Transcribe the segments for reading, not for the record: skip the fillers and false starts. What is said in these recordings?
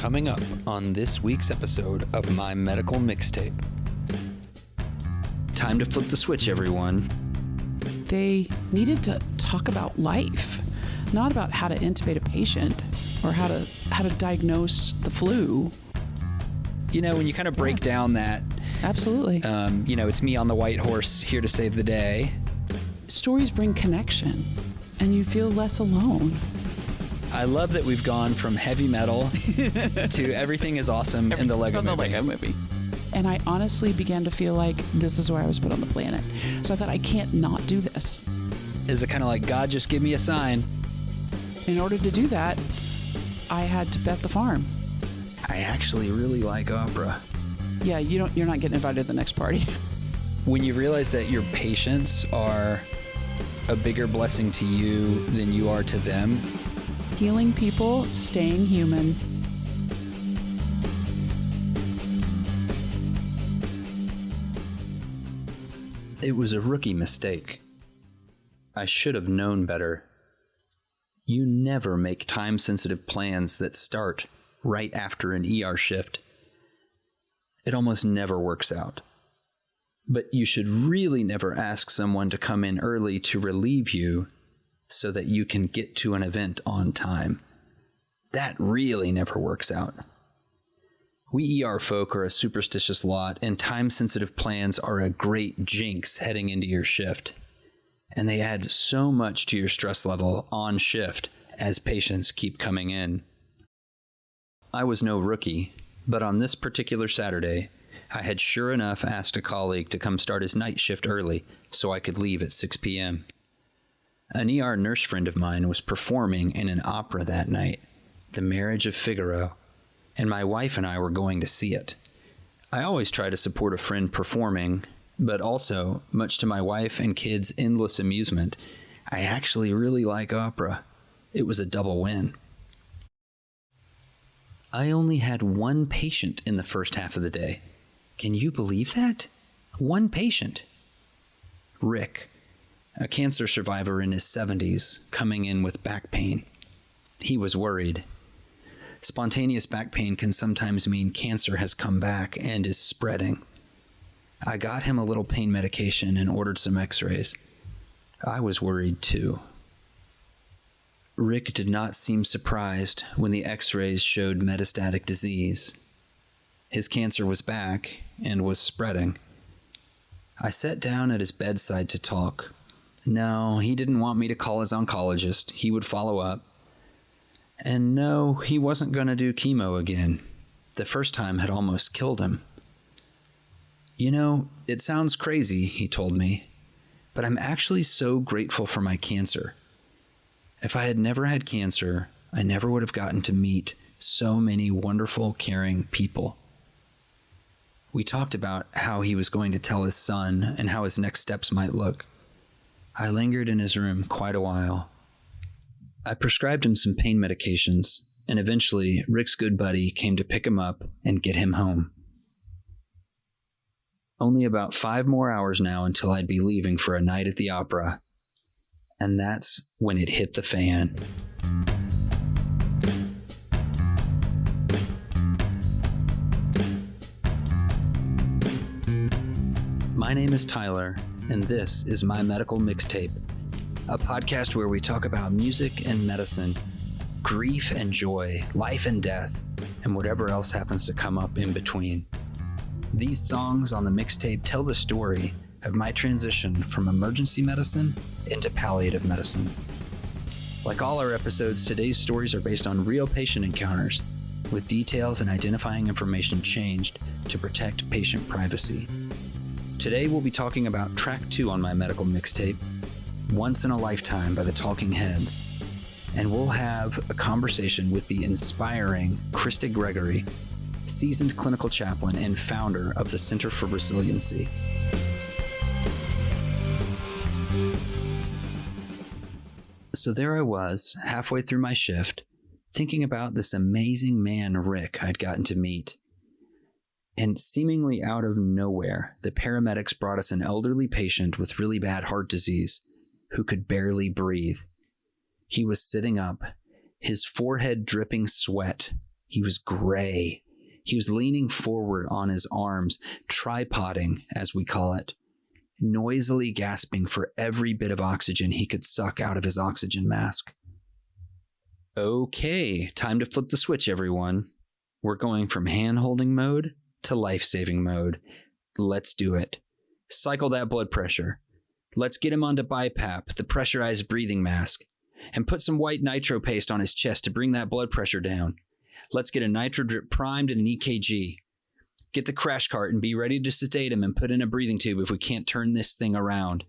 Coming up on this week's episode of My Medical Mixtape. Time to flip the switch, everyone. They needed to talk about life, not about how to intubate a patient or how to diagnose the flu. You know, when you kind of break down that, Absolutely. It's me on the white horse here to save the day. Stories bring connection, and you feel less alone. I love that we've gone from heavy metal to everything is awesome in the Lego movie. And I honestly began to feel like this is where I was put on the planet. So I thought, I can't not do this. Is it kind of like, God, just give me a sign? In order to do that, I had to bet the farm. I actually really like opera. Yeah, you're not getting invited to the next party. When you realize that your patients are a bigger blessing to you than you are to them. Healing people, staying human. It was a rookie mistake. I should have known better. You never make time-sensitive plans that start right after an ER shift. It almost never works out. But you should really never ask someone to come in early to relieve you so that you can get to an event on time. That really never works out. We ER folk are a superstitious lot, and time-sensitive plans are a great jinx heading into your shift. And they add so much to your stress level on shift as patients keep coming in. I was no rookie, but on this particular Saturday, I had sure enough asked a colleague to come start his night shift early so I could leave at 6 p.m. An ER nurse friend of mine was performing in an opera that night, The Marriage of Figaro, and my wife and I were going to see it. I always try to support a friend performing, but also, much to my wife and kids' endless amusement, I actually really like opera. It was a double win. I only had one patient in the first half of the day. Can you believe that? One patient. Rick, a cancer survivor in his 70s, coming in with back pain. He was worried. Spontaneous back pain can sometimes mean cancer has come back and is spreading. I got him a little pain medication and ordered some x-rays. I was worried too. Rick did not seem surprised when the x-rays showed metastatic disease. His cancer was back and was spreading. I sat down at his bedside to talk. No, he didn't want me to call his oncologist. He would follow up. And no, he wasn't going to do chemo again. The first time had almost killed him. You know, it sounds crazy, he told me, but I'm actually so grateful for my cancer. If I had never had cancer, I never would have gotten to meet so many wonderful, caring people. We talked about how he was going to tell his son and how his next steps might look. I lingered in his room quite a while. I prescribed him some pain medications, and eventually Rick's good buddy came to pick him up and get him home. Only about 5 more hours now until I'd be leaving for a night at the opera. And that's when it hit the fan. My name is Tyler, and this is My Medical Mixtape, a podcast where we talk about music and medicine, grief and joy, life and death, and whatever else happens to come up in between. These songs on the mixtape tell the story of my transition from emergency medicine into palliative medicine. Like all our episodes, today's stories are based on real patient encounters, with details and identifying information changed to protect patient privacy. Today we'll be talking about track 2 on My Medical Mixtape, Once in a Lifetime by the Talking Heads, and we'll have a conversation with the inspiring Krista Gregory, seasoned clinical chaplain and founder of the Center4Resiliency. So there I was, halfway through my shift, thinking about this amazing man, Rick, I'd gotten to meet. And seemingly out of nowhere, the paramedics brought us an elderly patient with really bad heart disease who could barely breathe. He was sitting up, his forehead dripping sweat. He was gray. He was leaning forward on his arms, tripoding, as we call it, noisily gasping for every bit of oxygen he could suck out of his oxygen mask. Okay, time to flip the switch, everyone. We're going from hand-holding mode to life-saving mode. Let's do it. Cycle that blood pressure. Let's get him onto BiPAP, the pressurized breathing mask, and put some white nitro paste on his chest to bring that blood pressure down. Let's get a nitro drip primed and an EKG. Get the crash cart and be ready to sedate him and put in a breathing tube if we can't turn this thing around.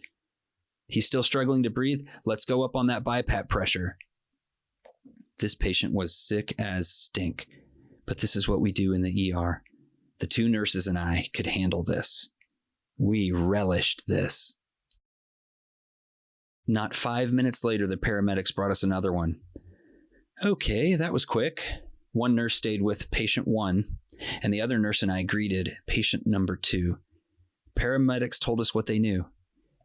He's still struggling to breathe? Let's go up on that BiPAP pressure. This patient was sick as stink, but this is what we do in the ER. The two nurses and I could handle this. We relished this. Not 5 minutes later, the paramedics brought us another one. Okay, that was quick. One nurse stayed with patient 1, and the other nurse and I greeted patient number 2. Paramedics told us what they knew.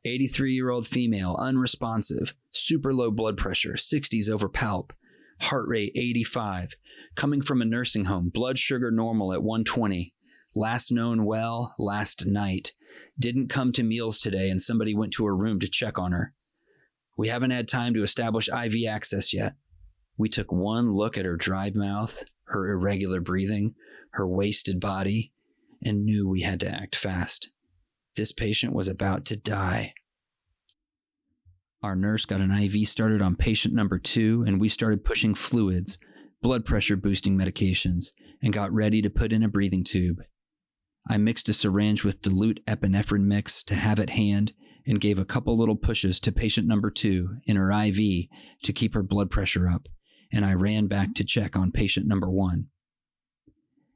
83-year-old female, unresponsive, super low blood pressure, 60s over palp, heart rate 85, coming from a nursing home, blood sugar normal at 120, last known well, last night, didn't come to meals today, and somebody went to her room to check on her. We haven't had time to establish IV access yet. We took one look at her dry mouth, her irregular breathing, her wasted body, and knew we had to act fast. This patient was about to die. Our nurse got an IV started on patient number 2, and we started pushing fluids, blood pressure boosting medications, and got ready to put in a breathing tube. I mixed a syringe with dilute epinephrine mix to have at hand and gave a couple little pushes to patient number 2 in her IV to keep her blood pressure up, and I ran back to check on patient number 1.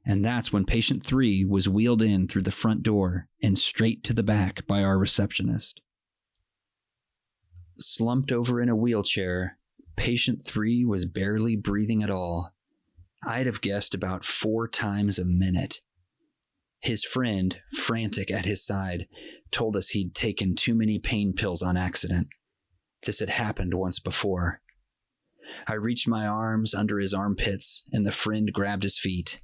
And that's when patient 3 was wheeled in through the front door and straight to the back by our receptionist. Slumped over in a wheelchair, patient 3 was barely breathing at all. I'd have guessed about 4 times a minute. His friend, frantic at his side, told us he'd taken too many pain pills on accident. This had happened once before. I reached my arms under his armpits, and the friend grabbed his feet.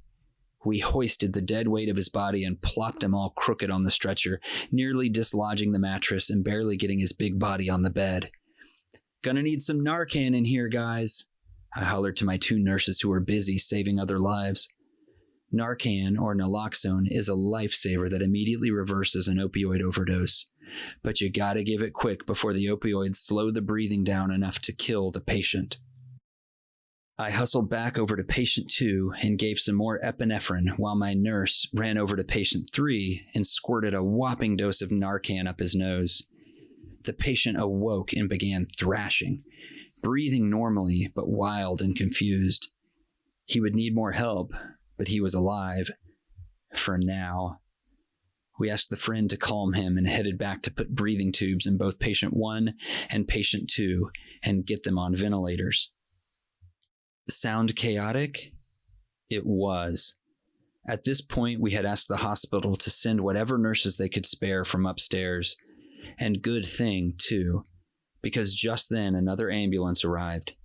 We hoisted the dead weight of his body and plopped him all crooked on the stretcher, nearly dislodging the mattress and barely getting his big body on the bed. "Gonna need some Narcan in here, guys," I hollered to my 2 nurses who were busy saving other lives. Narcan, or naloxone, is a lifesaver that immediately reverses an opioid overdose. But you gotta give it quick before the opioids slow the breathing down enough to kill the patient. I hustled back over to patient 2 and gave some more epinephrine while my nurse ran over to patient 3 and squirted a whopping dose of Narcan up his nose. The patient awoke and began thrashing, breathing normally but wild and confused. He would need more help, but he was alive. For now. We asked the friend to calm him and headed back to put breathing tubes in both patient 1 and patient 2 and get them on ventilators. Sound chaotic? It was. At this point, we had asked the hospital to send whatever nurses they could spare from upstairs. And good thing, too, because just then another ambulance arrived.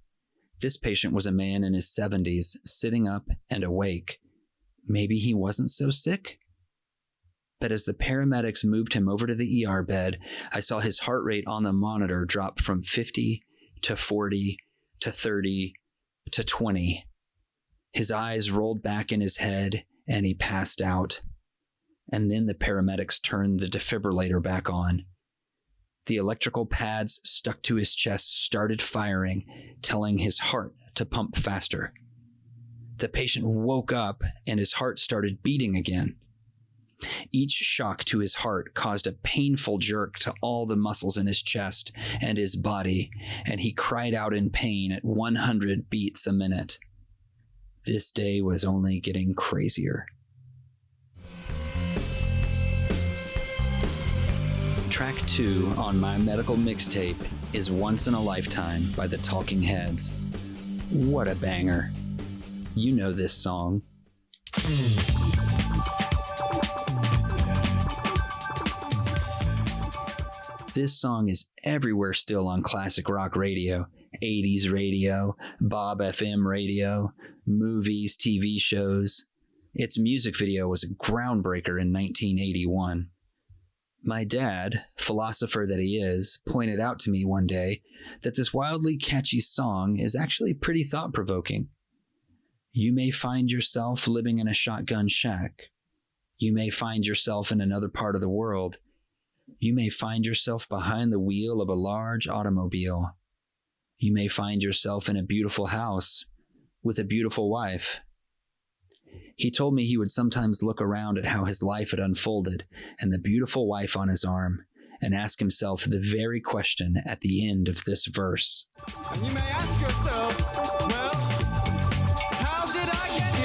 This patient was a man in his 70s, sitting up and awake. Maybe he wasn't so sick? But as the paramedics moved him over to the ER bed, I saw his heart rate on the monitor drop from 50 to 40 to 30 to 20. His eyes rolled back in his head, and he passed out. And then the paramedics turned the defibrillator back on. The electrical pads stuck to his chest started firing, telling his heart to pump faster. The patient woke up, and his heart started beating again. Each shock to his heart caused a painful jerk to all the muscles in his chest and his body, and he cried out in pain at 100 beats a minute. This day was only getting crazier. Track 2 on my medical mixtape is Once in a Lifetime by the Talking Heads. What a banger. You know this song. This song is everywhere still on classic rock radio, 80s radio, Bob FM radio, movies, TV shows. Its music video was a groundbreaker in 1981. My dad, philosopher that he is, pointed out to me one day that this wildly catchy song is actually pretty thought-provoking. You may find yourself living in a shotgun shack. You may find yourself in another part of the world. You may find yourself behind the wheel of a large automobile. You may find yourself in a beautiful house with a beautiful wife. He told me he would sometimes look around at how his life had unfolded and the beautiful wife on his arm and ask himself the very question at the end of this verse. And you may ask yourself, well, how did I get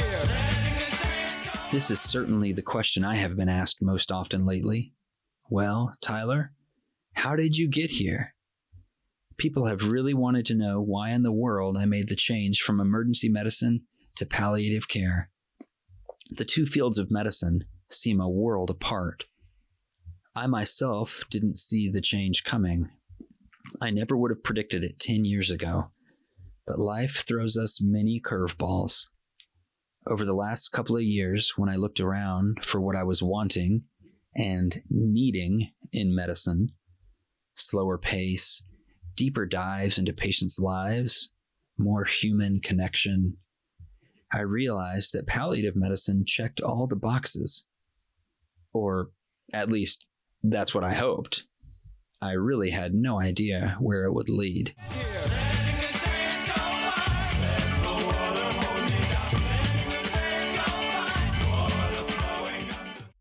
here? This is certainly the question I have been asked most often lately. Well, Tyler, how did you get here? People have really wanted to know why in the world I made the change from emergency medicine to palliative care. The two fields of medicine seem a world apart. I myself didn't see the change coming. I never would have predicted it 10 years ago, but life throws us many curveballs. Over the last couple of years, when I looked around for what I was wanting and needing in medicine, slower pace, deeper dives into patients' lives, more human connection, I realized that palliative medicine checked all the boxes. Or at least, that's what I hoped. I really had no idea where it would lead.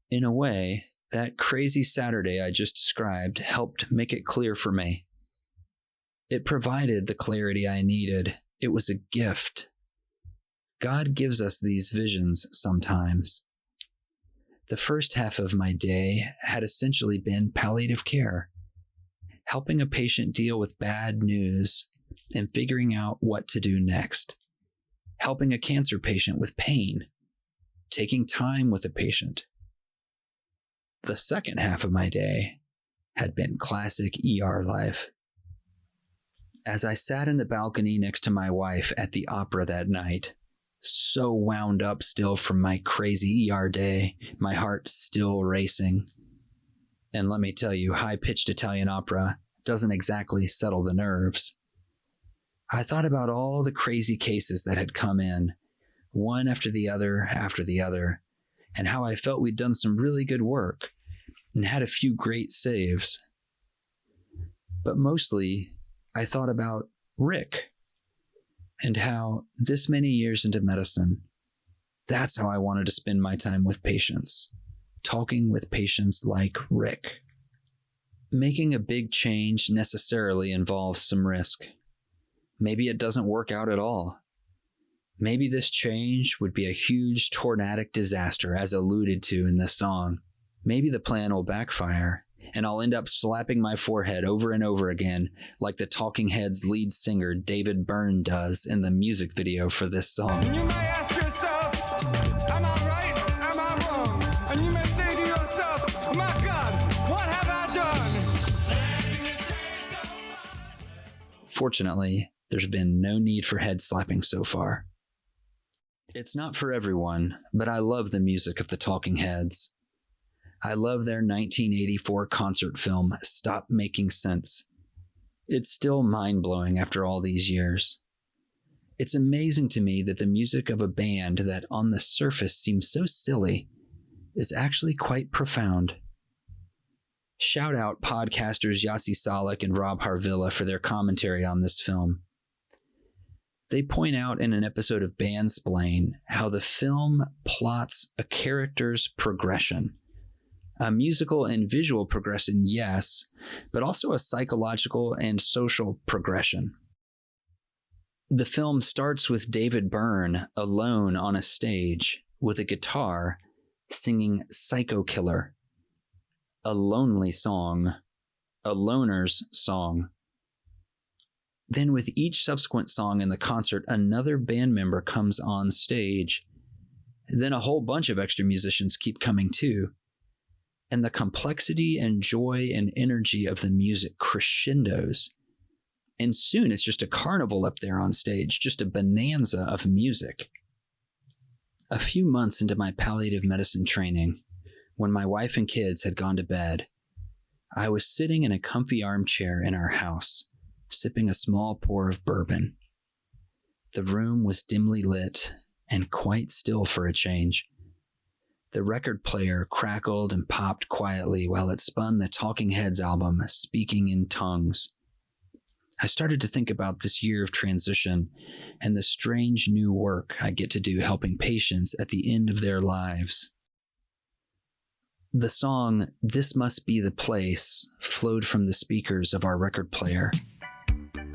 In a way, that crazy Saturday I just described helped make it clear for me. It provided the clarity I needed. It was a gift. God gives us these visions sometimes. The first half of my day had essentially been palliative care, helping a patient deal with bad news and figuring out what to do next, helping a cancer patient with pain, taking time with a patient. The second half of my day had been classic ER life. As I sat in the balcony next to my wife at the opera that night, so wound up still from my crazy ER day, my heart still racing. And let me tell you, high-pitched Italian opera doesn't exactly settle the nerves. I thought about all the crazy cases that had come in, one after the other, and how I felt we'd done some really good work and had a few great saves. But mostly, I thought about Rick, and how this many years into medicine, that's how I wanted to spend my time with patients, talking with patients like Rick. Making a big change necessarily involves some risk. Maybe it doesn't work out at all. Maybe this change would be a huge tornadic disaster as alluded to in this song. Maybe the plan will backfire, and I'll end up slapping my forehead over and over again like the Talking Heads lead singer David Byrne does in the music video for this song. And you may ask yourself, am I right? Am I wrong? And you may say to yourself, my God, what have I done? Fortunately, there's been no need for head slapping so far. It's not for everyone, but I love the music of the Talking Heads. I love their 1984 concert film, Stop Making Sense. It's still mind-blowing after all these years. It's amazing to me that the music of a band that on the surface seems so silly is actually quite profound. Shout out podcasters Yossi Salek and Rob Harvilla for their commentary on this film. They point out in an episode of Bandsplain how the film plots a character's progression. A musical and visual progression, yes, but also a psychological and social progression. The film starts with David Byrne alone on a stage with a guitar singing Psycho Killer, a lonely song, a loner's song. Then with each subsequent song in the concert, another band member comes on stage. Then a whole bunch of extra musicians keep coming too. And the complexity and joy and energy of the music crescendos. And soon it's just a carnival up there on stage, just a bonanza of music. A few months into my palliative medicine training, when my wife and kids had gone to bed, I was sitting in a comfy armchair in our house, sipping a small pour of bourbon. The room was dimly lit and quite still for a change. The record player crackled and popped quietly while it spun the Talking Heads album, Speaking in Tongues. I started to think about this year of transition and the strange new work I get to do helping patients at the end of their lives. The song, This Must Be the Place, flowed from the speakers of our record player.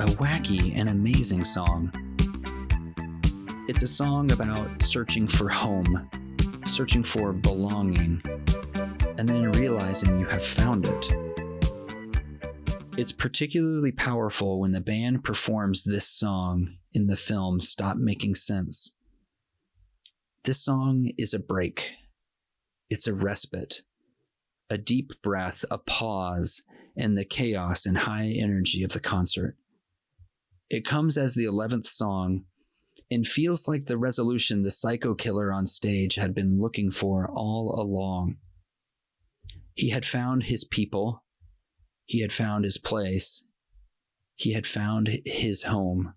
A wacky and amazing song. It's a song about searching for home, searching for belonging, and then realizing you have found it. It's particularly powerful when the band performs this song in the film Stop Making Sense. This song is a break. It's a respite, a deep breath, a pause in the chaos and high energy of the concert. It comes as the 11th song and feels like the resolution the psycho killer on stage had been looking for all along. He had found his people. He had found his place. He had found his home.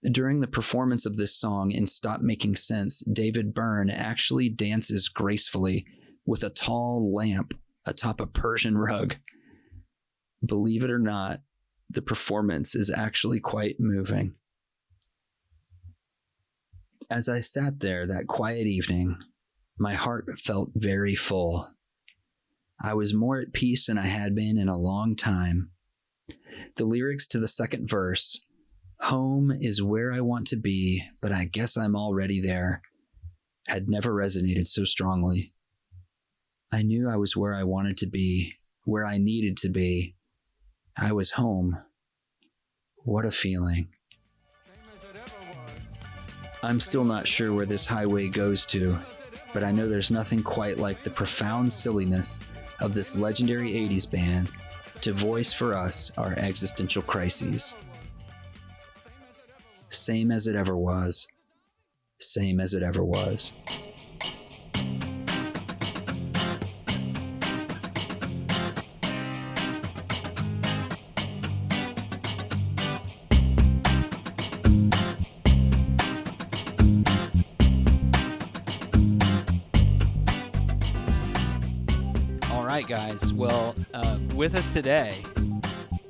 During the performance of this song in Stop Making Sense, David Byrne actually dances gracefully with a tall lamp atop a Persian rug. Believe it or not, the performance is actually quite moving. As I sat there that quiet evening, my heart felt very full. I was more at peace than I had been in a long time. The lyrics to the second verse, "Home is where I want to be, but I guess I'm already there," had never resonated so strongly. I knew I was where I wanted to be, where I needed to be. I was home. What a feeling. I'm still not sure where this highway goes to, but I know there's nothing quite like the profound silliness of this legendary 80s band to voice for us our existential crises. Same as it ever was. Same as it ever was. Guys, well, with us today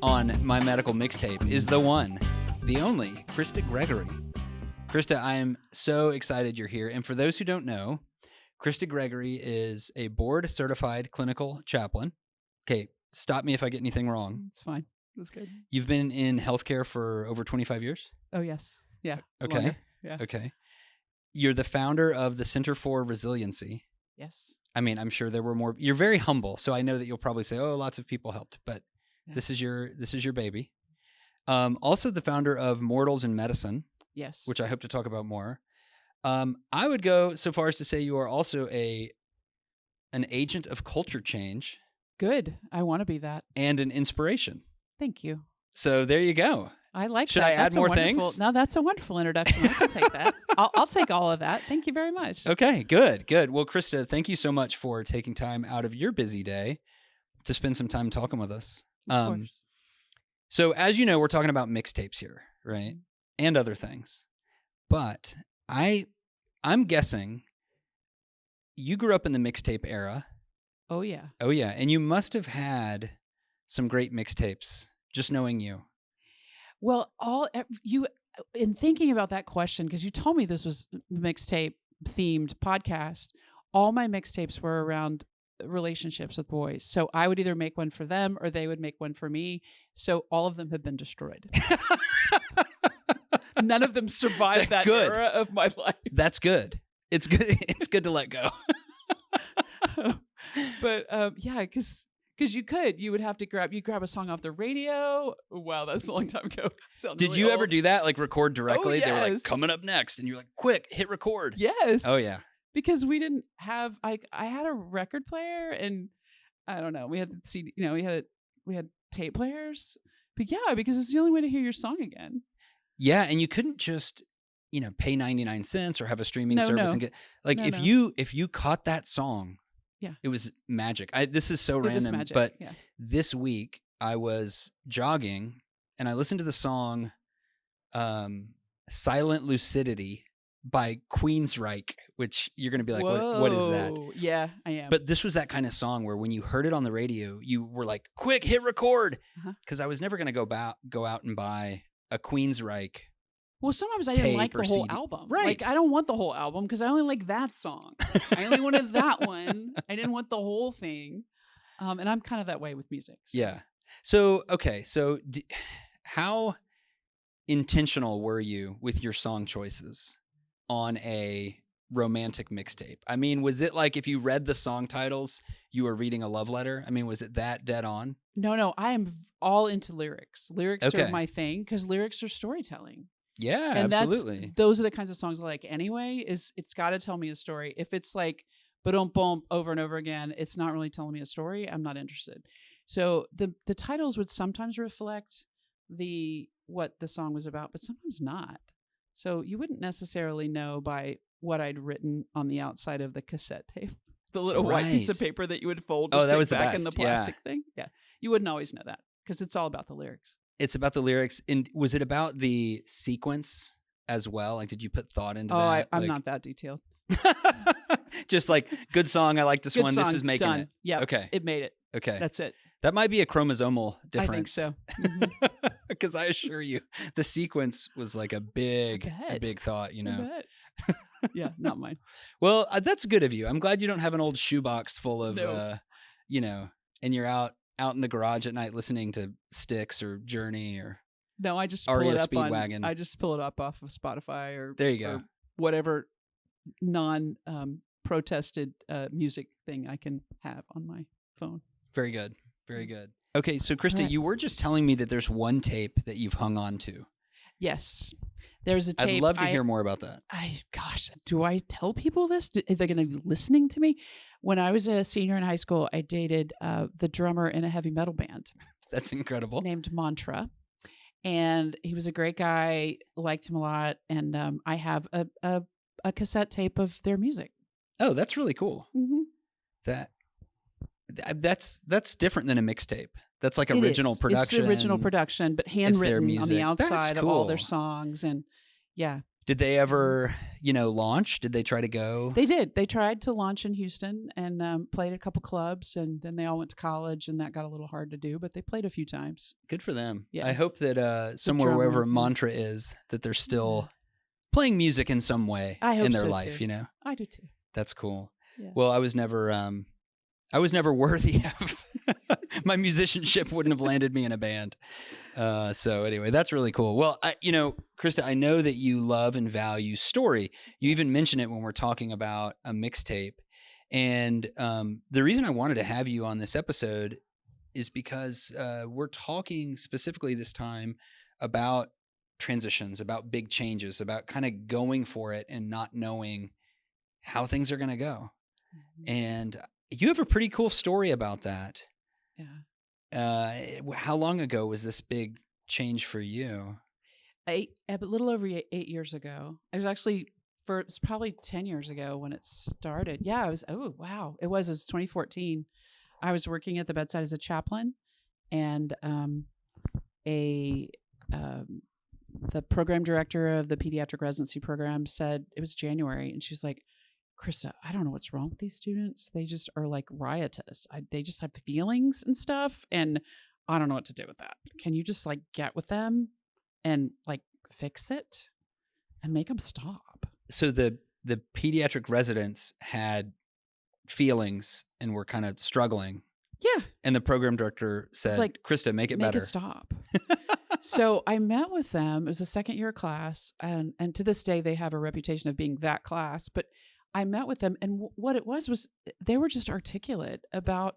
on My Medical Mixtape is the one, the only, Krista Gregory. Krista, I am so excited you're here. And for those who don't know, Krista Gregory is a board-certified clinical chaplain. Okay, stop me if I get anything wrong. It's fine. That's good. You've been in healthcare for over 25 years? Oh, yes. Yeah. Okay. Longer. Yeah. Okay. You're the founder of the Center for Resiliency. Yes. I mean, I'm sure there were more. You're very humble, so I know that you'll probably say, "Oh, lots of people helped," but yeah. This is your baby. Also, the founder of Mortals in Medicine, yes, which I hope to talk about more. I would go so far as to say you are also an agent of culture change. Good. I want to be that, and an inspiration. Thank you. So there you go. I like. Should that. I add That's more things? No, that's a wonderful introduction. I can take that. I'll take all of that. Thank you very much. Okay, good. Well, Krista, thank you so much for taking time out of your busy day to spend some time talking with us. Of course. So as you know, we're talking about mixtapes here, right? And other things. But I'm guessing you grew up in the mixtape era. Oh, yeah. Oh, yeah. And you must have had some great mixtapes, just knowing you. Well, in thinking about that question, because you told me this was mixtape themed podcast, all my mixtapes were around relationships with boys. So I would either make one for them or they would make one for me. So all of them have been destroyed. None of them survived that era of my life. That's good. It's good. It's good to let go. But yeah, because you would have to grab a song off the radio. Wow, that's a long time ago. Did you ever do that? Like record directly? Oh, yes. They were like, coming up next. And you're like, quick, hit record. Yes. Oh, yeah. Because we didn't have, I had a record player and I don't know, we had CD, we had tape players But yeah, because it's the only way to hear your song again. Yeah, and you couldn't just, pay 99 cents or have a streaming No, service no. and get like No, if you caught that song, Yeah. it was magic. This is so It was random, magic. but Yeah. this week I was jogging and I listened to the song Silent Lucidity by Queensryche, which you're going to be like, what is that? Whoa. Yeah, I am. But this was that kind of song where when you heard it on the radio, you were like, quick, hit record. Because I was never going to go out and buy a Queensryche. Well, sometimes I didn't like tape or the whole CD. album. Right. Like, I don't want the whole album because I only like that song. I only wanted that one. I didn't want the whole thing. And I'm kind of that way with music. So. Yeah. So, okay. So how intentional were you with your song choices on a romantic mixtape? I mean, was it like if you read the song titles, you were reading a love letter? I mean, was it that dead on? No. I am all into lyrics. Lyrics Okay. are my thing because lyrics are storytelling. Yeah, And absolutely. those are the kinds of songs I like anyway. It's got to tell me a story. If it's like boom boom over and over again, it's not really telling me a story. I'm not interested. So the titles would sometimes reflect what the song was about, but sometimes not. So you wouldn't necessarily know by what I'd written on the outside of the cassette tape, the little white piece of Right. paper that you would fold. Oh, to that stick was the back in the best. Yeah. plastic thing. Yeah, you wouldn't always know that because it's all about the lyrics. It's about the lyrics. And was it about the sequence as well? Like, did you put thought into Oh, that? I'm Like- not that detailed. Just like, good song. I like this Good one. song, This is making done. it. Yeah, Okay. it made it. Okay. That's it. That might be a chromosomal difference. I think so. Mhm. Because I assure you, the sequence was like a big bet. thought, I bet. Yeah, not mine. Well, that's good of you. I'm glad you don't have an old shoebox full of, No. and you're out in the garage at night listening to Styx or Journey or No, I just pull Aria it up Speedwagon. I just pull it up off of Spotify or There you go. or whatever non protested music thing I can have on my phone. Very good. Very good. Okay, so Krista, Alright. you were just telling me that there's one tape that you've hung on to. Yes, there's a tape. I'd love to hear more about that. Gosh, do I tell people this? Are they going to be listening to me? When I was a senior in high school, I dated the drummer in a heavy metal band That's incredible. named Mantra. And he was a great guy, liked him a lot. And I have a cassette tape of their music. Oh, that's really cool. Mm-hmm. That's different than a mixtape. That's like It original is. production. It's original production, but It's their handwritten on music. the That's outside of all their cool. songs. And yeah, Did they ever, launch? Did they try to go? they did. They tried to launch in Houston and played a couple clubs, and then they all went to college, and that got a little hard to do, but they played a few times. Good for them. Yeah. I hope that somewhere drummer, wherever yeah. Mantra is, that they're still playing music in some way I hope in their so, life. too. I do too. That's cool. Yeah. Well, I was never worthy of my musicianship. Wouldn't have landed me in a band. So anyway, that's really cool. Well, Krista, I know that you love and value story. You even mention it when we're talking about a mixtape. And the reason I wanted to have you on this episode is because we're talking specifically this time about transitions, about big changes, about kind of going for it and not knowing how things are going to go. Mm-hmm. And you have a pretty cool story about that. Yeah. How long ago was this big change for you? A little over 8 years ago. It was actually it's probably 10 years ago when it started. Yeah, it was. Oh, wow. It was 2014. I was working at the bedside as a chaplain, and the program director of the pediatric residency program said it was January, and she was like, Krista, I don't know what's wrong with these students. They just are like riotous. They just have feelings and stuff, and I don't know what to do with that. Can you just like get with them and like fix it and make them stop? So the pediatric residents had feelings and were kind of struggling. Yeah. And the program director said, like, Krista, make it Make better. it stop. So I met with them. It was a second year class. And to this day, they have a reputation of being that class. But I met with them. And what it was they were just articulate about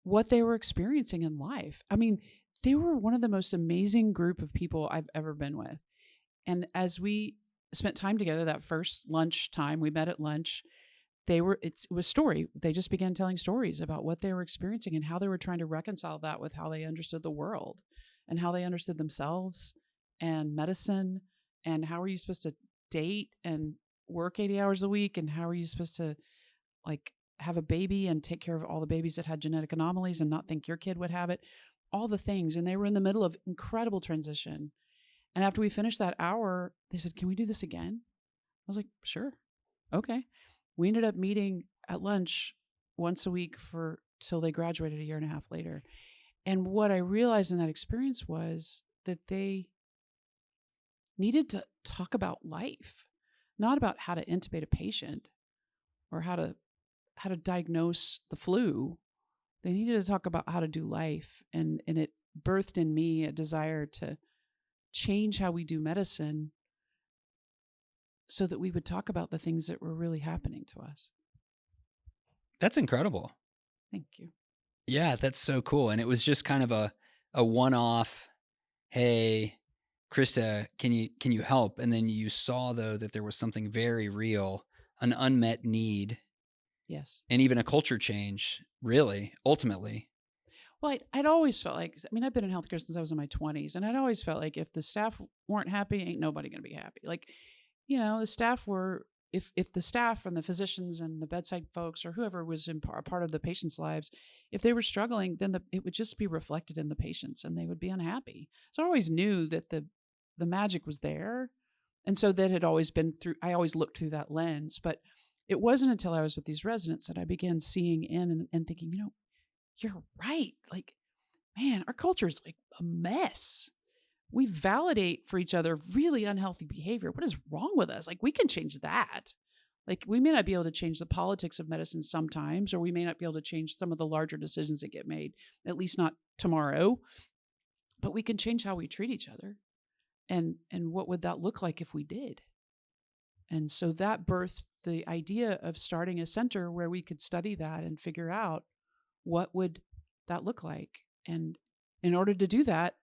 what they were experiencing in life. I mean, they were one of the most amazing group of people I've ever been with. And as we spent time together, that first lunch time, we met at lunch, it was story. They just began telling stories about what they were experiencing and how they were trying to reconcile that with how they understood the world. and how they understood themselves and medicine, and how are you supposed to date and work 80 hours a week, and how are you supposed to like have a baby and take care of all the babies that had genetic anomalies and not think your kid would have it, all the things. And they were in the middle of incredible transition. And after we finished that hour, they said, can we do this again? I was like, sure. Okay. We ended up meeting at lunch once a week till they graduated a year and a half later. And what I realized in that experience was that they needed to talk about life, not about how to intubate a patient or how to diagnose the flu. They needed to talk about how to do life. And it birthed in me a desire to change how we do medicine so that we would talk about the things that were really happening to us. That's incredible. Thank you. Yeah, that's so cool. And it was just kind of a one-off, hey, Krista, can you help? And then you saw, though, that there was something very real, an unmet need. Yes. And even a culture change, really, ultimately. Well, I'd always felt like, I've been in healthcare since I was in my 20s, and I'd always felt like if the staff weren't happy, ain't nobody going to be happy. Like, the staff were, if the staff and the physicians and the bedside folks or whoever was a part of the patients' lives, if they were struggling, then it would just be reflected in the patients and they would be unhappy. So I always knew that the magic was there. And so that had always been I always looked through that lens. But it wasn't until I was with these residents that I began seeing in and thinking, you're right. Like, man, our culture is like a mess. We validate for each other really unhealthy behavior. What is wrong with us? Like, we can change that. Like, we may not be able to change the politics of medicine sometimes, or we may not be able to change some of the larger decisions that get made, at least not tomorrow, but we can change how we treat each other. And what would that look like if we did? And so that birthed the idea of starting a center where we could study that and figure out what would that look like. And in order to do that,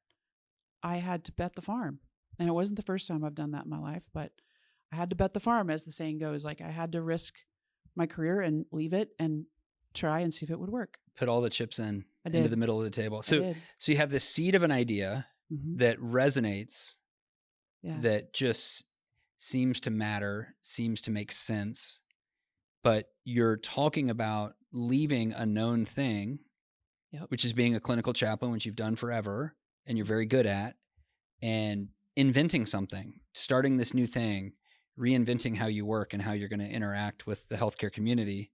I had to bet the farm. And it wasn't the first time I've done that in my life, but I had to bet the farm, as the saying goes. Like, I had to risk my career and leave it and try and see if it would work. Put all the chips into the middle of the table. So you have this seed of an idea that resonates, that just seems to matter, seems to make sense, but you're talking about leaving a known thing, which is being a clinical chaplain, which you've done forever and you're very good at, and inventing something, starting this new thing, reinventing how you work and how you're going to interact with the healthcare community.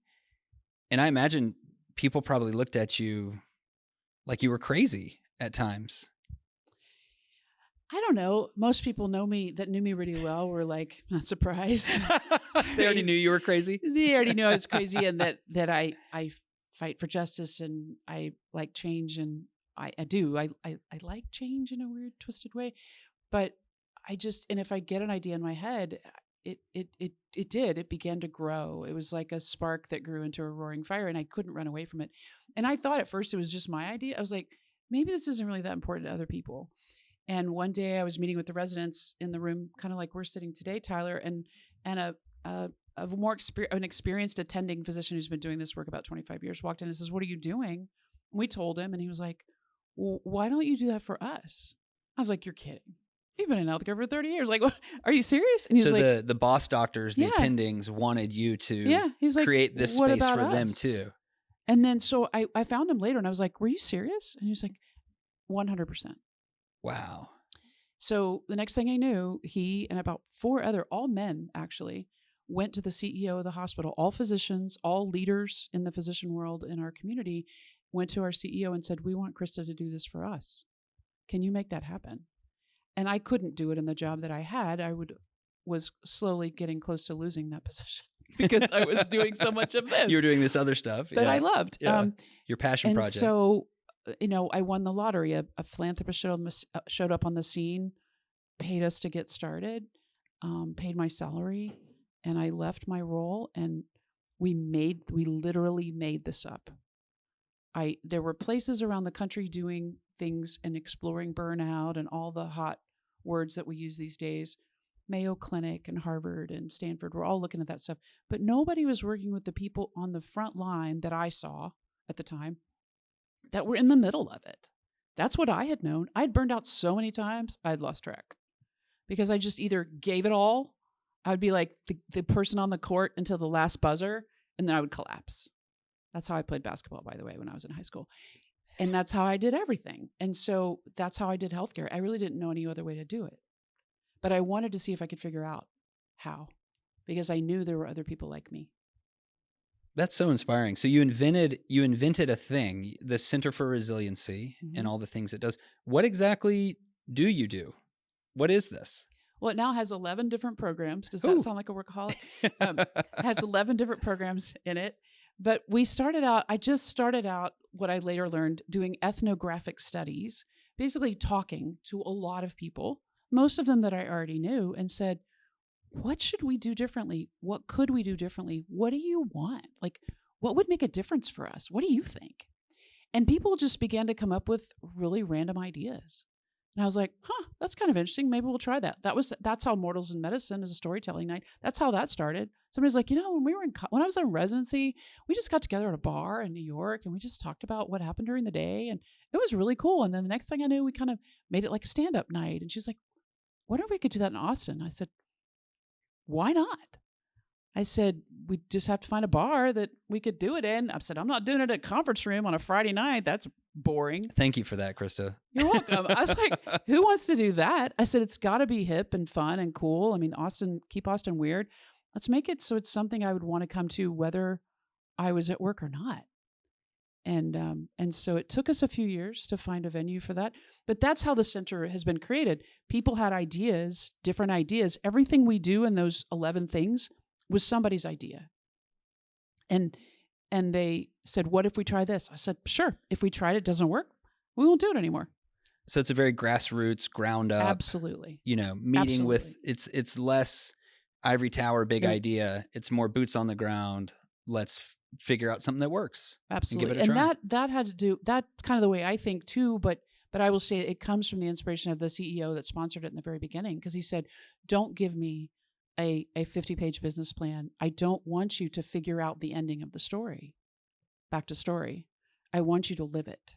And I imagine people probably looked at you like you were crazy at times. I don't know. Most people knew me really well were like, not surprised. They already knew you were crazy? They already knew I was crazy, and that I fight for justice and I like change, and I do. I like change in a weird, twisted way. But and if I get an idea in my head, it began to grow. It was like a spark that grew into a roaring fire, and I couldn't run away from it. And I thought at first it was just my idea. I was like, maybe this isn't really that important to other people. And one day I was meeting with the residents in the room, kind of like we're sitting today, Tyler, and an experienced attending physician who's been doing this work about 25 years walked in and says, "What are you doing?" And we told him, and he was like, "Well, why don't you do that for us?" I was like, "You're kidding. You've been in healthcare for 30 years. Like, what, are you serious?" And he was like, the boss doctors, the attendings wanted you to he's like, create this space for them too. And then so I found him later and I was like, "Were you serious?" And he was like, 100%. Wow. So the next thing I knew, he and about 4 other, all men actually, went to the CEO of the hospital. All physicians, all leaders in the physician world in our community went to our CEO and said, "We want Krista to do this for us. Can you make that happen?" And I couldn't do it in the job that I had. Was slowly getting close to losing that position because I was doing so much of this. You were doing this other stuff that I loved. Yeah. Your passion project. So, I won the lottery. A philanthropist showed up on the scene, paid us to get started, paid my salary, and I left my role, and we literally made this up. There were places around the country doing things and exploring burnout and all the hot words that we use these days. Mayo Clinic and Harvard and Stanford were all looking at that stuff, but nobody was working with the people on the front line that I saw at the time that were in the middle of it. That's what I had known. I'd burned out so many times, I'd lost track because I just either gave it all. I would be like the person on the court until the last buzzer, and then I would collapse. That's how I played basketball, by the way, when I was in high school. And that's how I did everything. And so that's how I did healthcare. I really didn't know any other way to do it. But I wanted to see if I could figure out how, because I knew there were other people like me. That's so inspiring. So you invented a thing, the Center for Resiliency, and all the things it does. What exactly do you do? What is this? Well, it now has 11 different programs. Does that sound like a workaholic? It has 11 different programs in it. But I just started out what I later learned doing ethnographic studies, basically talking to a lot of people, most of them that I already knew, and said, what should we do differently? What could we do differently? What do you want? Like, what would make a difference for us? What do you think? And people just began to come up with really random ideas. And I was like, that's kind of interesting. Maybe we'll try that. That's how Mortals in Medicine is a storytelling night. That's how that started. Somebody's like, when I was in residency, we just got together at a bar in New York and we just talked about what happened during the day. And it was really cool. And then the next thing I knew, we kind of made it like a stand-up night. And she's like, what if we could do that in Austin? I said, why not? I said, we just have to find a bar that we could do it in. I said, I'm not doing it at a conference room on a Friday night. That's boring. Thank you for that, Krista. You're welcome. I was like, who wants to do that? I said, it's got to be hip and fun and cool. I mean, keep Austin weird. Let's make it so it's something I would want to come to whether I was at work or not. And so it took us a few years to find a venue for that. But that's how the center has been created. People had ideas, different ideas. Everything we do in those 11 things was somebody's idea. And they said, what if we try this? I said, sure. If we tried it, doesn't work, we won't do it anymore. So it's a very grassroots, ground up. Absolutely. Meeting Absolutely. with, it's less ivory tower, big idea. It's more boots on the ground. Let's figure out something that works. Absolutely. And give it a try. that had to do, that's kind of the way I think too, but I will say it comes from the inspiration of the CEO that sponsored it in the very beginning. Because he said, don't give me a 50-page business plan. I don't want you to figure out the ending of the story. Back to story. I want you to live it.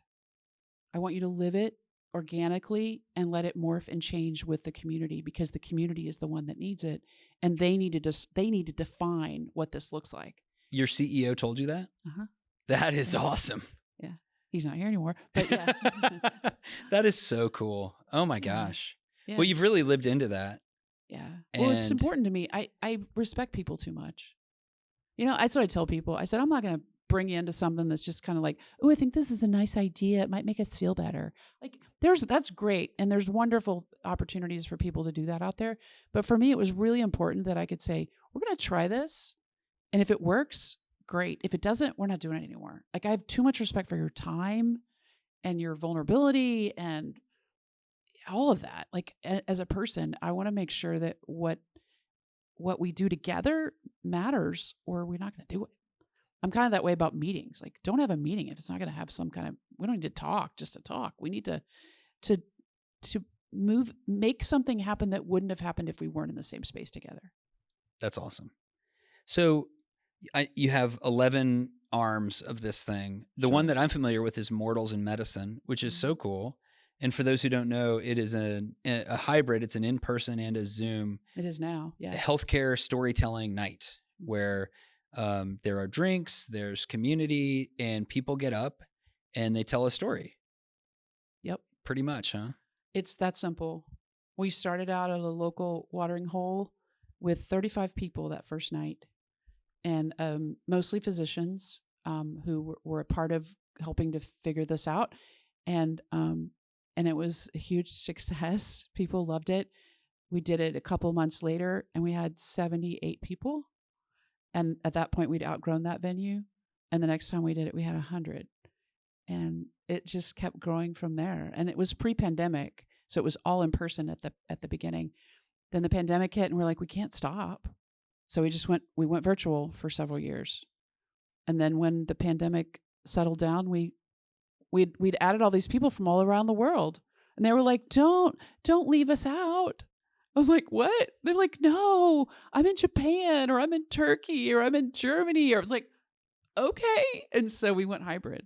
I want you to live it organically and let it morph and change with the community, because the community is the one that needs it. And they need to define what this looks like. Your CEO told you that? Uh-huh. That is awesome. Yeah. He's not here anymore, but yeah. That is so cool. Oh my gosh. Yeah. Well, you've really lived into that. Yeah. Well, it's And- important to me. I respect people too much. That's what I tell people. I said, I'm not going to bring you into something that's just kind of like, oh, I think this is a nice idea. It might make us feel better. Like that's great. And there's wonderful opportunities for people to do that out there. But for me, it was really important that I could say, we're going to try this. And if it works, great. If it doesn't, we're not doing it anymore. Like, I have too much respect for your time and your vulnerability and all of that. Like, as a person, I want to make sure that what we do together matters, or we're not going to do it. I'm kind of that way about meetings. Like, don't have a meeting if it's not going to have some kind of, we don't need to talk just to talk. We need to make something happen that wouldn't have happened if we weren't in the same space together. That's awesome. So you have 11 arms of this thing. The one that I'm familiar with is Mortals in Medicine, which is so cool. And for those who don't know, it is a hybrid. It's an in-person and a Zoom. It is now, yeah. Healthcare storytelling night where there are drinks, there's community, and people get up and they tell a story. Yep. Pretty much, huh? It's that simple. We started out at a local watering hole with 35 people that first night, and mostly physicians who were a part of helping to figure this out. And it was a huge success. People loved it. We did it a couple months later, and we had 78 people. And at that point, we'd outgrown that venue. And the next time we did it, we had 100. And it just kept growing from there. And it was pre-pandemic, so it was all in person at the beginning. Then the pandemic hit, and we're like, we can't stop. So we went virtual for several years. And then when the pandemic settled down, we'd added all these people from all around the world. And they were like, don't leave us out. I was like, what? They're like, no, I'm in Japan, or I'm in Turkey, or I'm in Germany. Or I was like, okay. And so we went hybrid.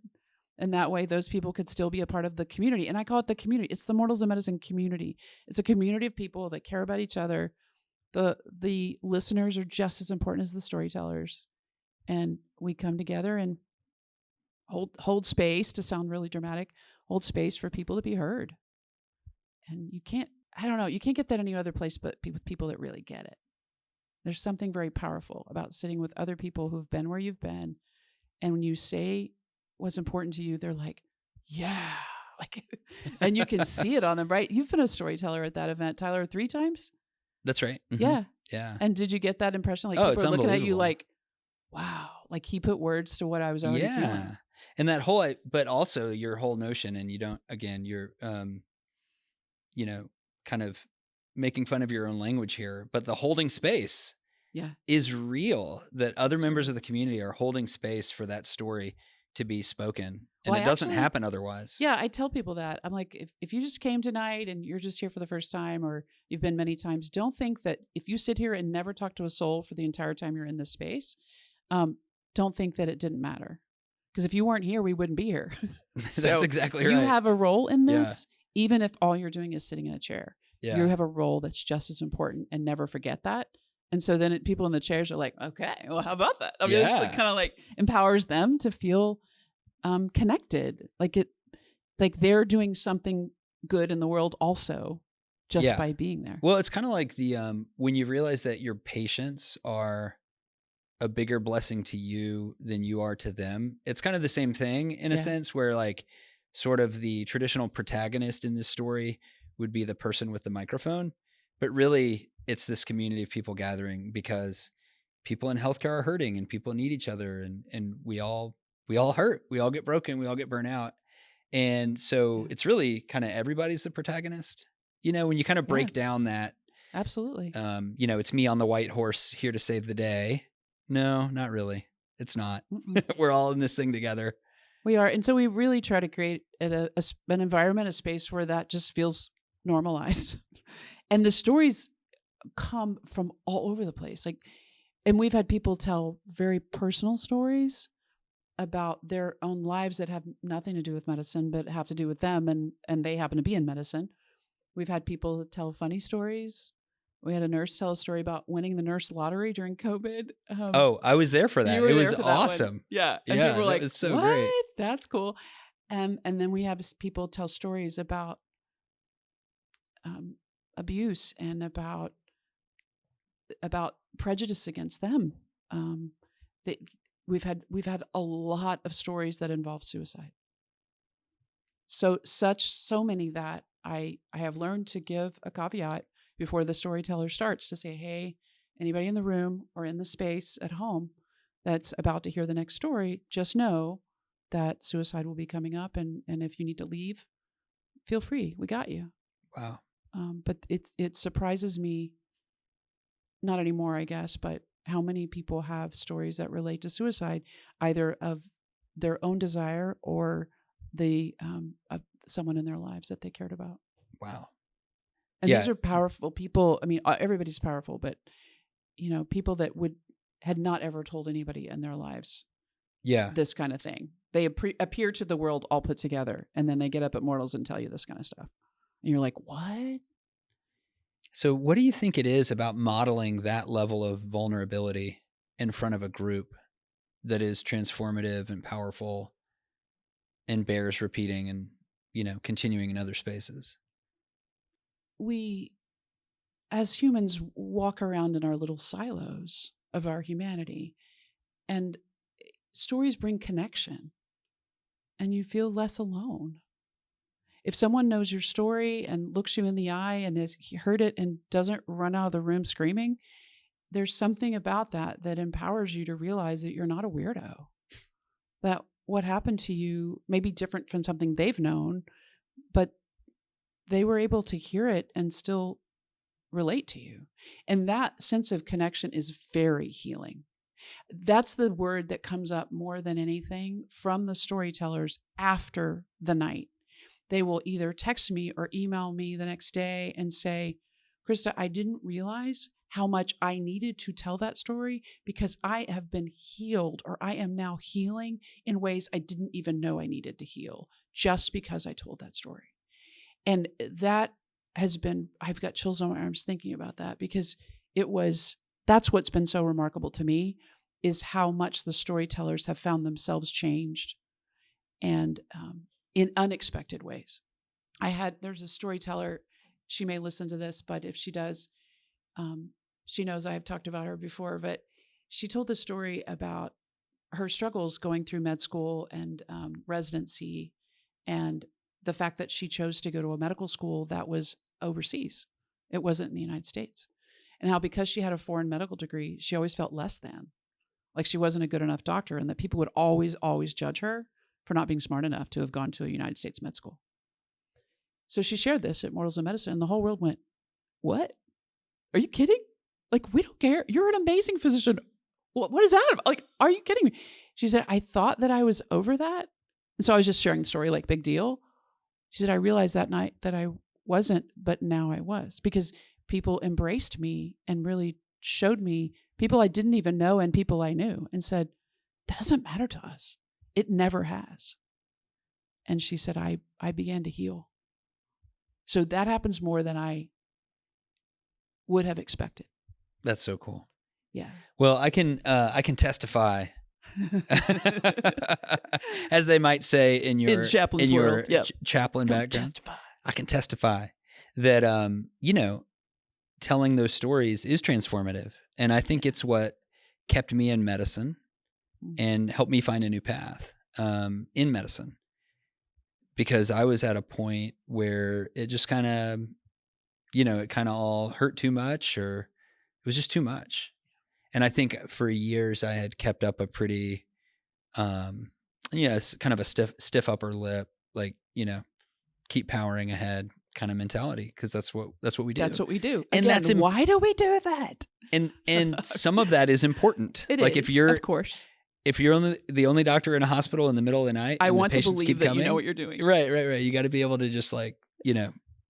And that way those people could still be a part of the community. And I call it the community. It's the Mortals of Medicine community. It's a community of people that care about each other. The listeners are just as important as the storytellers. And we come together and hold space, to sound really dramatic, hold space for people to be heard. And you can't get that any other place but with people that really get it. There's something very powerful about sitting with other people who've been where you've been. And when you say what's important to you, they're like, yeah. And you can see it on them, right? You've been a storyteller at that event, Tyler, 3 times? That's right. Mm-hmm. Yeah. Yeah. And did you get that impression? Like, Oh, people it's are looking at you unbelievable. like, wow, like he put words to what I was already feeling. And that whole, but also your whole notion, and you don't, again, you're, kind of making fun of your own language here, but the holding space is real, that other members of the community are holding space for that story to be spoken. And it doesn't happen otherwise. Yeah, I tell people that. I'm like, if you just came tonight and you're just here for the first time, or you've been many times, don't think that if you sit here and never talk to a soul for the entire time you're in this space, don't think that it didn't matter. Because if you weren't here, we wouldn't be here. That's exactly right. You have a role in this, even if all you're doing is sitting in a chair. Yeah. You have a role that's just as important, and never forget that. And so then people in the chairs are like, okay, well, how about that? I mean, it's kind of like empowers them to feel connected, like they're doing something good in the world also, just by being there. Well, it's kind of like the when you realize that your patients are a bigger blessing to you than you are to them. It's kind of the same thing in a sense, where like sort of the traditional protagonist in this story would be the person with the microphone, but really it's this community of people gathering because people in healthcare are hurting and people need each other, and we all hurt, we all get broken, we all get burnt out. And so it's really kind of everybody's the protagonist, when you kind of break down that. Absolutely. It's me on the white horse here to save the day. No, not really. It's not. We're all in this thing together. We are. And so we really try to create an environment, a space where that just feels normalized. And the stories come from all over the place. And we've had people tell very personal stories about their own lives that have nothing to do with medicine, but have to do with them. And they happen to be in medicine. We've had people tell funny stories. We had a nurse tell a story about winning the nurse lottery during COVID. I was there for that. It was awesome. Yeah. And yeah, people were like, it was so what? Great. That's cool. And then we have people tell stories about abuse and about prejudice against them. We've had a lot of stories that involve suicide. So many that I have learned to give a caveat before the storyteller starts, to say, hey, anybody in the room or in the space at home that's about to hear the next story, just know that suicide will be coming up. And if you need to leave, feel free. We got you. Wow. But it surprises me, not anymore, I guess, but how many people have stories that relate to suicide, either of their own desire or of someone in their lives that they cared about. Wow. And these are powerful people. I mean, everybody's powerful, but people that had not ever told anybody in their lives this kind of thing. They appear to the world all put together, and then they get up at Mortals and tell you this kind of stuff. And you're like, what? So what do you think it is about modeling that level of vulnerability in front of a group that is transformative and powerful and bears repeating and, continuing in other spaces? We, as humans, walk around in our little silos of our humanity, and stories bring connection, and you feel less alone. If someone knows your story and looks you in the eye and has heard it and doesn't run out of the room screaming, there's something about that empowers you to realize that you're not a weirdo, that what happened to you may be different from something they've known, but they were able to hear it and still relate to you. And that sense of connection is very healing. That's the word that comes up more than anything from the storytellers after the night. They will either text me or email me the next day and say, Krista, I didn't realize how much I needed to tell that story because I have been healed, or I am now healing in ways I didn't even know I needed to heal just because I told that story. And that has been, I've got chills on my arms thinking about that, because that's what's been so remarkable to me, is how much the storytellers have found themselves changed, and in unexpected ways. There's a storyteller, she may listen to this, but if she does, she knows I have talked about her before, but she told the story about her struggles going through med school and residency, and the fact that she chose to go to a medical school that was overseas. It wasn't in the United States. And how, because she had a foreign medical degree, she always felt less than, like she wasn't a good enough doctor, and that people would always, always judge her for not being smart enough to have gone to a United States med school. So she shared this at Mortals of Medicine, and the whole world went, "What? Are you kidding? Like, we don't care. You're an amazing physician. What is that about? Like, are you kidding me?" She said, "I thought that I was over that." And so I was just sharing the story, like, big deal. She said, "I realized that night that I wasn't, but now I was, because people embraced me and really showed me people I didn't even know and people I knew, and said, that doesn't matter to us. It never has." And she said, I began to heal. So that happens more than I would have expected. That's so cool. Yeah. Well, I can testify, as they might say in your Chaplain's world. Yep. Chaplain background. Testify. I can testify that telling those stories is transformative, and I think it's what kept me in medicine and helped me find a new path in medicine, because I was at a point where it just kind of, it kind of all hurt too much, or it was just too much. And I think for years I had kept up a pretty, kind of a stiff upper lip, like, keep powering ahead kind of mentality, because that's what we do. That's what we do. And Again, why do we do that? And some of that is important. It like is, of course. If you're the only doctor in a hospital in the middle of the night, I and want the to patients believe keep that coming, you know what you're doing. Right. You got to be able to just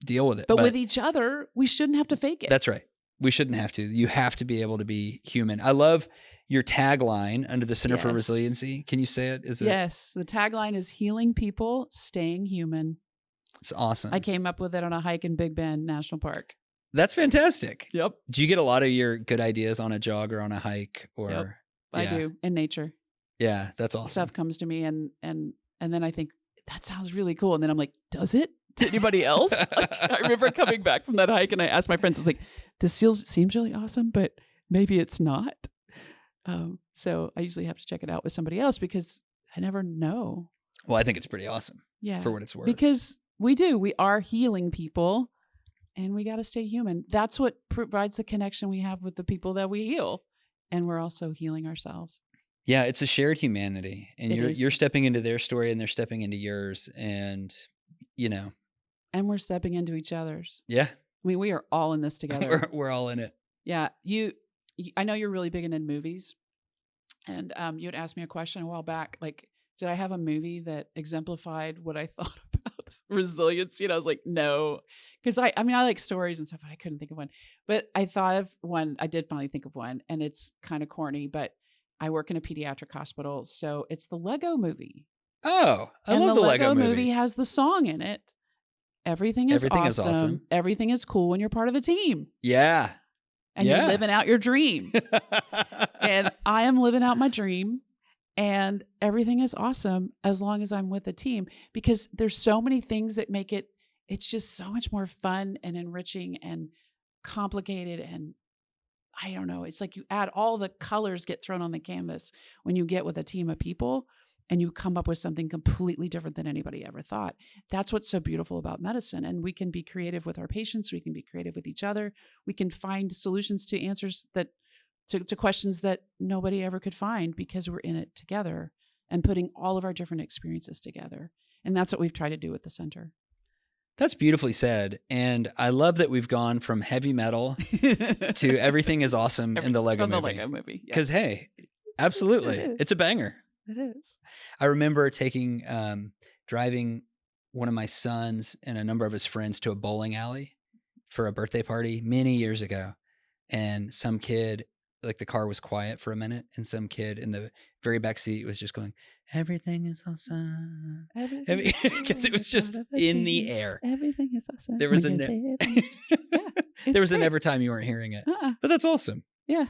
deal with it. But with each other, we shouldn't have to fake it. That's right. We shouldn't have to. You have to be able to be human. I love your tagline under the Center for Resiliency. Can you say it? Yes. The tagline is healing people, staying human. It's awesome. I came up with it on a hike in Big Bend National Park. That's fantastic. Yep. Do you get a lot of your good ideas on a jog or on a hike? Or Yep. I do, in nature. Yeah, that's awesome. Stuff comes to me, and then I think, that sounds really cool. And then I'm like, does it? To anybody else? I remember coming back from that hike, and I asked my friends, I was like, this seems really awesome, but maybe it's not. So I usually have to check it out with somebody else, because I never know. Well, I think it's pretty awesome. Yeah. For what it's worth. Because we are healing people, and we got to stay human. That's what provides the connection we have with the people that we heal. And we're also healing ourselves. Yeah, it's a shared humanity, and It you're stepping into their story, and they're stepping into yours, and and we're stepping into each other's. Yeah, I mean, we are all in this together. we're all in it. Yeah, I know you're really big into movies, and you had asked me a question a while back, like, did I have a movie that exemplified what I thought about resiliency? And I was like, no, because I like stories and stuff, but I couldn't think of one. But I thought of one. I did finally think of one, and it's kind of corny, but I work in a pediatric hospital, so it's the Lego Movie. Oh, I love the Lego movie. The Lego Movie has the song in it. Everything is awesome. Everything is cool when you're part of a team. Yeah. And you're living out your dream. And I am living out my dream. And everything is awesome as long as I'm with a team, because there's so many things that make it's just so much more fun and enriching and complicated. And I don't know, it's like you add all the colors get thrown on the canvas when you get with a team of people, and you come up with something completely different than anybody ever thought. That's what's so beautiful about medicine. And we can be creative with our patients. We can be creative with each other. We can find solutions to answers to questions that nobody ever could find, because we're in it together and putting all of our different experiences together. And that's what we've tried to do with the center. That's beautifully said. And I love that we've gone from heavy metal to everything is awesome in the Lego movie. The Lego movie. Because, hey, absolutely. It's a banger. It is. I remember driving one of my sons and a number of his friends to a bowling alley for a birthday party many years ago. and some kid, like the car was quiet for a minute, and some kid in the very back seat was just going, "Everything is awesome," because it was just in the air. Everything is awesome. There was When a you say it. Yeah, there was great. a never time you weren't hearing it, but that's awesome. Yeah.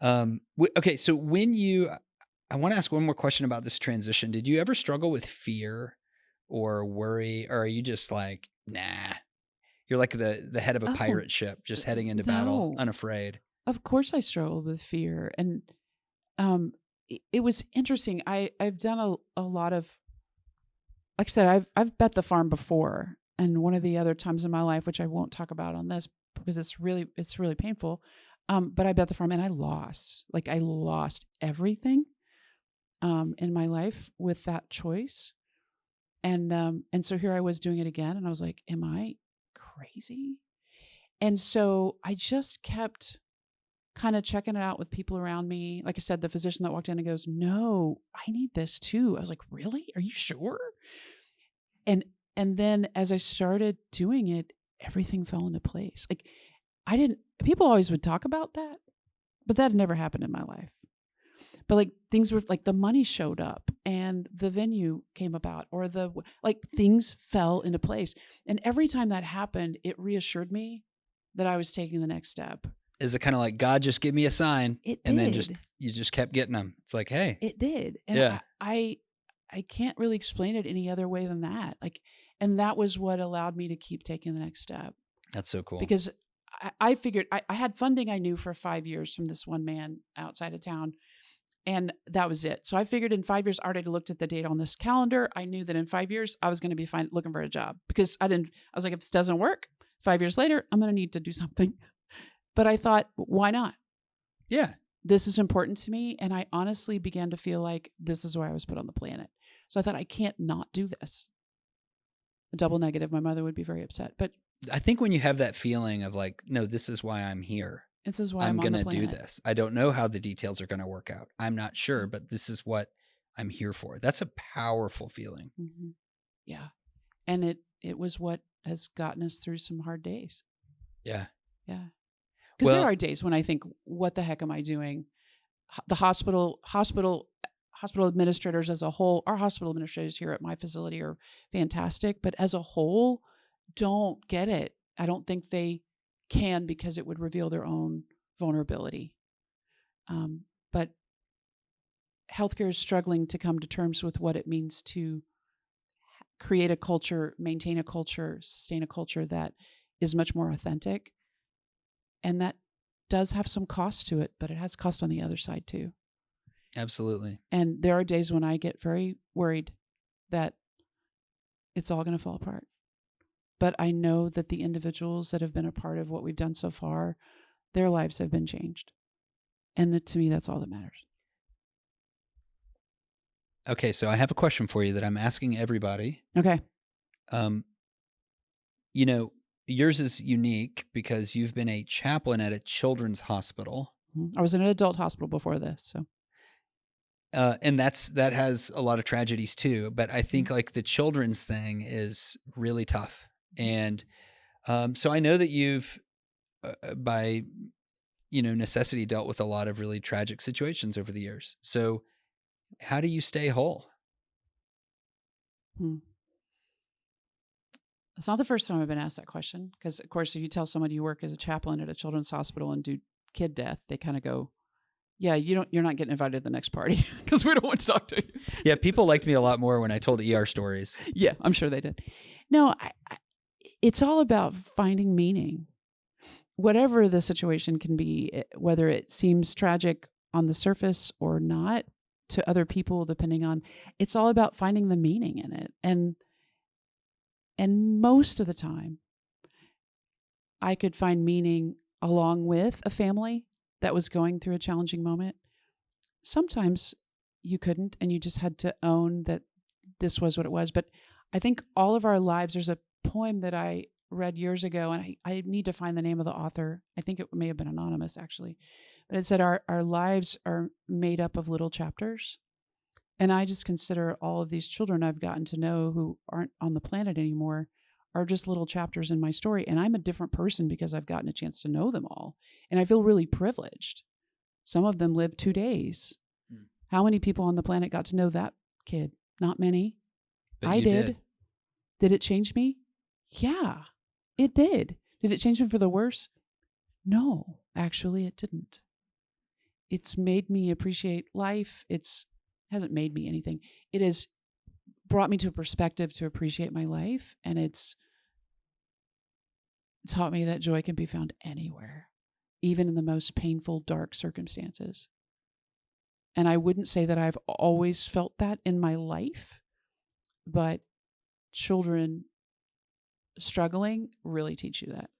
Okay, so I want to ask one more question about this transition. Did you ever struggle with fear or worry, or are you just like, nah? You're like the head of a pirate ship, just heading into battle, no. unafraid. Of course I struggled with fear. And it was interesting. I've done a lot of, like I said, I've bet the farm before. And one of the other times in my life, which I won't talk about on this because it's really painful. But I bet the farm and I lost. Like I lost everything in my life with that choice. And so here I was doing it again. And I was like, am I crazy? And so I just kept kind of checking it out with people around me. Like I said, the physician that walked in and goes, "No, I need this too." I was like, "Really? Are you sure?" And then as I started doing it, everything fell into place. Like people always would talk about that, but that had never happened in my life. But like things were like the money showed up and the venue came about, or things fell into place. And every time that happened, it reassured me that I was taking the next step. Is it kind of like, God, just give me a sign? Then you just kept getting them. It's like, hey. It did. And yeah. I can't really explain it any other way than that. And that was what allowed me to keep taking the next step. That's so cool. Because I figured I had funding I knew for 5 years from this one man outside of town. And that was it. So I figured in 5 years, I already looked at the date on this calendar. I knew that in 5 years, I was going to be looking for a job because I was like, if this doesn't work, 5 years later, I'm going to need to do something. But I thought, why not? Yeah. This is important to me. And I honestly began to feel like this is why I was put on the planet. So I thought, I can't not do this. A double negative, my mother would be very upset. But I think when you have that feeling of like, no, this is why I'm here. This is why I'm going to do this. I don't know how the details are going to work out. I'm not sure, but this is what I'm here for. That's a powerful feeling. Mm-hmm. Yeah. And it was what has gotten us through some hard days. Yeah. Yeah. Because there are days when I think, what the heck am I doing? The hospital administrators as a whole, our hospital administrators here at my facility are fantastic, but as a whole, don't get it. I don't think they can, because it would reveal their own vulnerability. But healthcare is struggling to come to terms with what it means to create a culture, maintain a culture, sustain a culture that is much more authentic. And that does have some cost to it, but it has cost on the other side too. Absolutely. And there are days when I get very worried that it's all going to fall apart. But I know that the individuals that have been a part of what we've done so far, their lives have been changed. And to me, that's all that matters. Okay, so I have a question for you that I'm asking everybody. Okay. Yours is unique because you've been a chaplain at a children's hospital. I was in an adult hospital before this, so. And that has a lot of tragedies too. But I think like the children's thing is really tough. And so I know that you've, by necessity, dealt with a lot of really tragic situations over the years. So how do you stay whole? It's not the first time I've been asked that question, because of course, if you tell someone you work as a chaplain at a children's hospital and do kid death, they kind of go, yeah, you're not getting invited to the next party because we don't want to talk to you. Yeah, people liked me a lot more when I told ER stories. Yeah, I'm sure they did. No, it's all about finding meaning. Whatever the situation can be, whether it seems tragic on the surface or not to other people, depending on, it's all about finding the meaning in it. And most of the time, I could find meaning along with a family that was going through a challenging moment. Sometimes you couldn't, and you just had to own that this was what it was. But I think all of our lives, there's a poem that I read years ago, and I need to find the name of the author. I think it may have been anonymous, actually. But it said our lives are made up of little chapters. And I just consider all of these children I've gotten to know who aren't on the planet anymore are just little chapters in my story. And I'm a different person because I've gotten a chance to know them all. And I feel really privileged. Some of them lived 2 days. How many people on the planet got to know that kid? Not many. But I you did. Did it change me? Yeah, it did. Did it change me for the worse? No, actually it didn't. It's made me appreciate life. Hasn't made me anything. It has brought me to a perspective to appreciate my life. And it's taught me that joy can be found anywhere, even in the most painful, dark circumstances. And I wouldn't say that I've always felt that in my life, but children struggling really teach you that.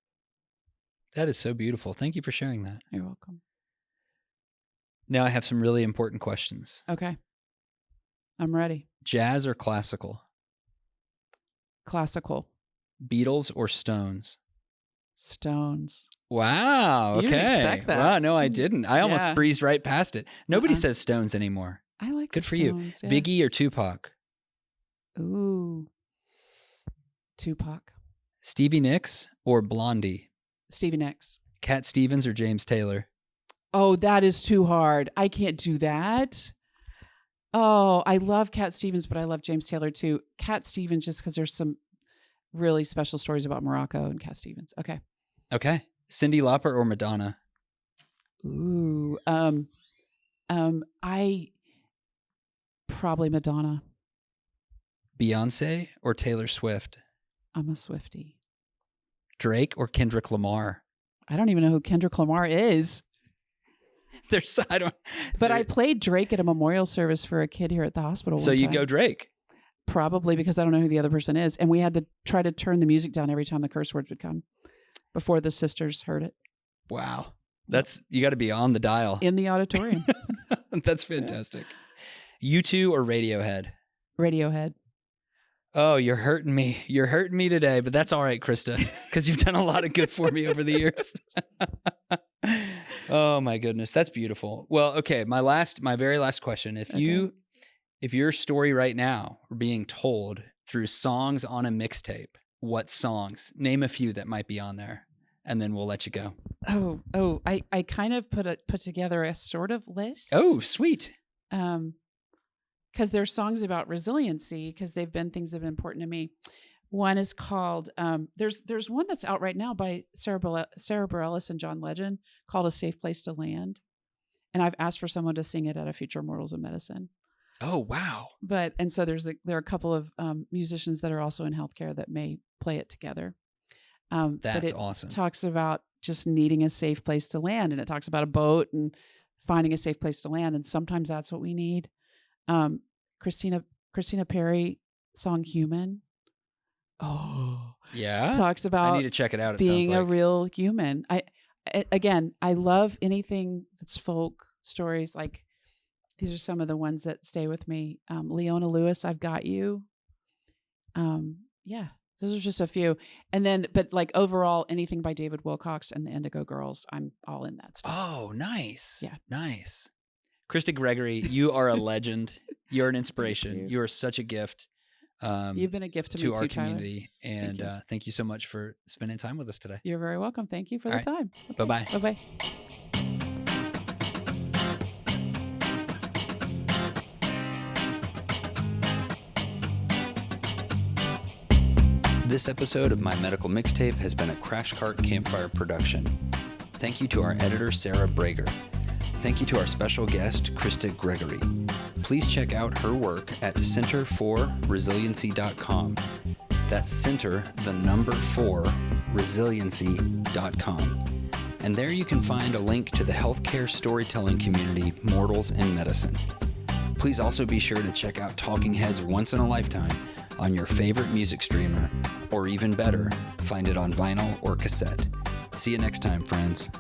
That is so beautiful. Thank you for sharing that. You're welcome. Now I have some really important questions. Okay. I'm ready. Jazz or classical? Classical. Beatles or Stones? Stones. Wow. Okay. You didn't expect that. Wow. No, I didn't. I almost Yeah. breezed right past it. Nobody says Stones anymore. I like Good the for you. Stones, yeah. Biggie or Tupac? Ooh. Tupac. Stevie Nicks or Blondie? Stevie Nicks. Cat Stevens or James Taylor? Oh, that is too hard. I can't do that. Oh, I love Cat Stevens, but I love James Taylor too. Cat Stevens, just because there's some really special stories about Morocco and Cat Stevens. Okay. Okay. Cyndi Lauper or Madonna? Ooh. I probably Madonna. Beyonce or Taylor Swift? I'm a Swiftie. Drake or Kendrick Lamar? I don't even know who Kendrick Lamar is. But I played Drake at a memorial service for a kid here at the hospital. So you go Drake? Probably because I don't know who the other person is. And we had to try to turn the music down every time the curse words would come before the sisters heard it. Wow. You got to be on the dial. In the auditorium. That's fantastic. U2 or Radiohead? Radiohead. Oh, you're hurting me. You're hurting me today, but that's all right, Krista, because you've done a lot of good for me over the years. Oh my goodness. That's beautiful. Well, okay. My very last question. If your story right now were being told through songs on a mixtape, what songs? Name a few that might be on there, and then we'll let you go. I kind of put together a sort of list. Oh, sweet. Because there's songs about resiliency, because they've been things that have been important to me. One is called, there's one that's out right now by Sarah Bareilles and John Legend called A Safe Place to Land. And I've asked for someone to sing it at a future Mortals of Medicine. Oh, wow. So there are a couple of musicians that are also in healthcare that may play it together. That's awesome. Talks about just needing a safe place to land. And it talks about a boat and finding a safe place to land. And sometimes that's what we need. Christina Perry song Human. Oh, yeah. Talks about I need to check it out. Being a real human. I love anything that's folk stories. Like these are some of the ones that stay with me. Leona Lewis, I've Got You. Yeah, those are just a few. And then, but like overall, anything by David Wilcox and the Indigo Girls, I'm all in that stuff. Oh, nice. Yeah. Nice. Krista Gregory, you are a legend. You're an inspiration. You are such a gift. You've been a gift to me our too, Tyler. community. And thank you so much for spending time with us today. You're very welcome. Thank you for the time. Okay. Bye-bye. Bye-bye. This episode of My Medical Mixtape has been a Crash Cart Campfire production. Thank you to our editor, Sarah Brager. Thank you to our special guest, Krista Gregory. Please check out her work at Center4Resiliency.com. That's center, the number 4, resiliency.com. And there you can find a link to the healthcare storytelling community, Mortals in Medicine. Please also be sure to check out Talking Heads Once in a Lifetime on your favorite music streamer, or even better, find it on vinyl or cassette. See you next time, friends.